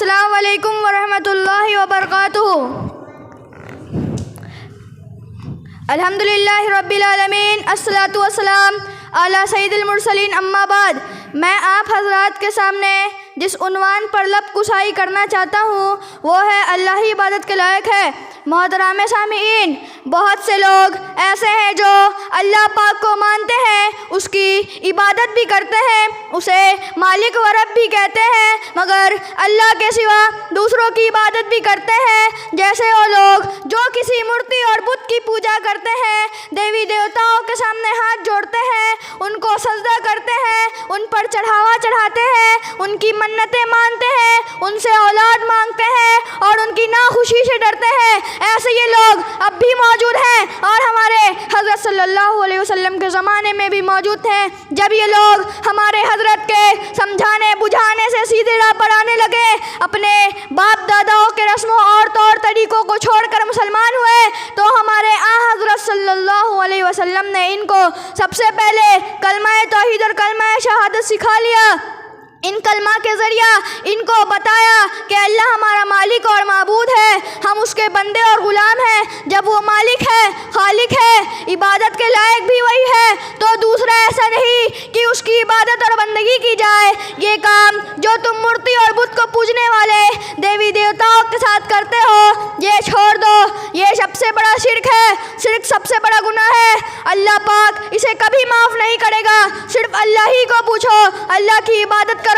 السلام علیکم ورحمۃ اللہ وبرکاتہ۔ الحمدللہ رب العالمین، الصلاۃ والسلام علی سید المرسلین، اما بعد۔ میں آپ حضرات کے سامنے جس عنوان پر لب کشائی کرنا چاہتا ہوں وہ ہے اللہ ہی عبادت کے لائق ہے۔ محترم سامعین، بہت سے لوگ ایسے ہیں جو اللہ پاک کو مانتے ہیں، اس کی عبادت بھی کرتے ہیں، اسے مالک و رب بھی کہتے ہیں، مگر اللہ کے سوا دوسروں کی عبادت بھی کرتے ہیں۔ جیسے وہ لوگ جو کسی مورتی اور بت کی پوجا کرتے ہیں، دیوی دیوتاؤں کے سامنے ہاتھ جوڑتے ہیں، ان کو سجدہ کرتے ہیں، ان پر چڑھاوا چڑھاتے ہیں، ان کی منتیں مانتے ہیں، ان سے اولاد مانگتے ہیں اور ان کی ناخوشی سے ڈرتے ہیں۔ ایسے یہ لوگ اب بھی موجود ہیں اور ہمارے حضرت صلی اللہ علیہ وسلم کے زمانے میں بھی موجود ہیں۔ جب یہ لوگ ہمارے حضرت کے سمجھانے بجھانے سے سیدھے راہ پر آنے لگے، اپنے باپ داداؤں کے رسموں اور طور طریقوں کو چھوڑ کر مسلمان ہوئے، تو ہمارے حضرت صلی اللہ علیہ وسلم نے ان کو سب سے پہلے کلمہ توحید اور کلمہ شہادت سکھا لیا۔ ان کلمہ کے ذریعہ ان کو بتایا کہ اللہ ہمارا مالک اور معبود ہے، ہم اس کے بندے اور غلام ہیں۔ جب وہ مالک ہے، خالق ہے، عبادت کے لائق بھی وہی ہے، تو دوسرا ایسا نہیں کہ اس کی عبادت اور بندگی کی جائے۔ یہ کام جو تم مورتی اور بت کو پوجنے والے دیوی دیوتاؤں کے ساتھ کرتے ہو، یہ چھوڑ دو، یہ سب سے بڑا شرک ہے۔ شرک سب سے بڑا گناہ ہے، اللہ پاک اسے کبھی معاف نہیں کرے گا۔ صرف اللہ ہی کو پوچھو، اللہ کی عبادت کرو،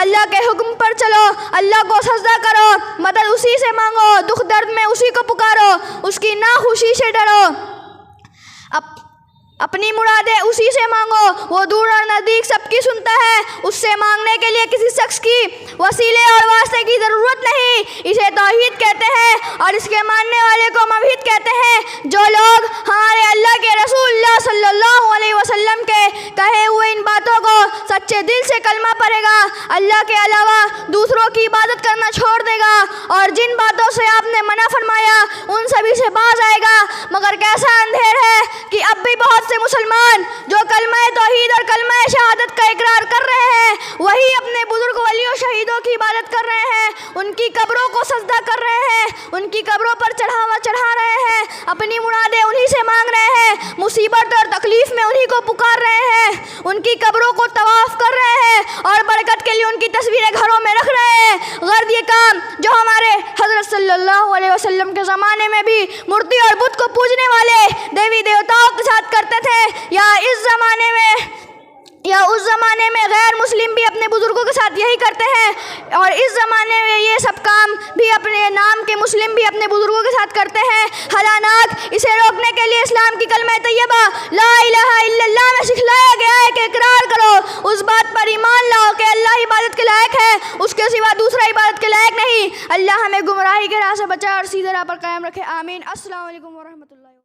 اللہ کے حکم پر چلو، اللہ کو سجدہ کرو، مدد اسی سے مانگو، دکھ درد میں اسی کو پکارو، اس کی ناخوشی سے ڈرو، اپنی مرادیں اسی سے مانگو، وہ دور اور نزدیک سب کی سنتا ہے۔ اس سے مانگنے کے لیے کسی شخص کی وسیلے اور واسطے کی ضرورت نہیں۔ اسے توحید کہتے ہیں اور اس کے ماننے والے کو موحد کہتے ہیں۔ جو لوگ ہمارے اللہ کے رسول اللہ صلی اللہ علیہ وسلم کے کہے ہوئے ان باتوں کو سچے دل سے کلمہ پڑھے گا، اللہ کے علاوہ دوسروں کی عبادت کرنا چھوڑ دے گا اور جن باتوں سے آپ نے منع فرمایا ان سبھی سے باز آئے گا۔ مگر کیسا اندھیر ہے کہ اب بھی بہت سے مسلمان جو کلمہ توحید اور کلمہ شہادت کا اقرار کر رہے ہیں، وہی اپنے بزرگ ولیوں شہیدوں کی عبادت کر رہے ہیں، ان کی قبروں کو سجدہ کر رہے ہیں، ان کی قبروں پر چڑھاوا چڑھا رہے ہیں، اپنی مرادیں انہی سے مانگ رہے ہیں، مصیبت اور تکلیف میں انہی کو پکار رہے ہیں، ان کی قبروں کو طواف کر رہے ہیں اور برکت کے لیے ان کی تصویریں گھروں میں رکھ رہے ہیں۔ غرض یہ کام جو ہمارے حضرت صلی اللہ علیہ وسلم کے زمانے میں بھی مورتی اور بت کو پوجنے والے دیوی دیوتاؤں کے ساتھ کرتے تھے، یا اس زمانے میں غیر مسلم بھی اپنے بزرگوں کے ساتھ یہی کرتے ہیں، اور اس زمانے میں یہ سب کام بھی اپنے نام کے مسلم بھی اپنے بزرگوں کے ساتھ کرتے ہیں۔ حالانکہ اسے روکنے کے لیے اسلام کی کلمہ طیبہ لا الہ الا اللہ میں سکھلایا گیا ہے کہ اقرار کرو، اس بات پر ایمان لاؤ کہ اللہ عبادت کے لائق ہے، اس کے سوا دوسرا عبادت کے لائق نہیں۔ اللہ ہمیں گمراہی کے راہ سے بچائے اور سیدھے راہ پر قائم رکھے، آمین۔ السلام علیکم ورحمۃ اللہ۔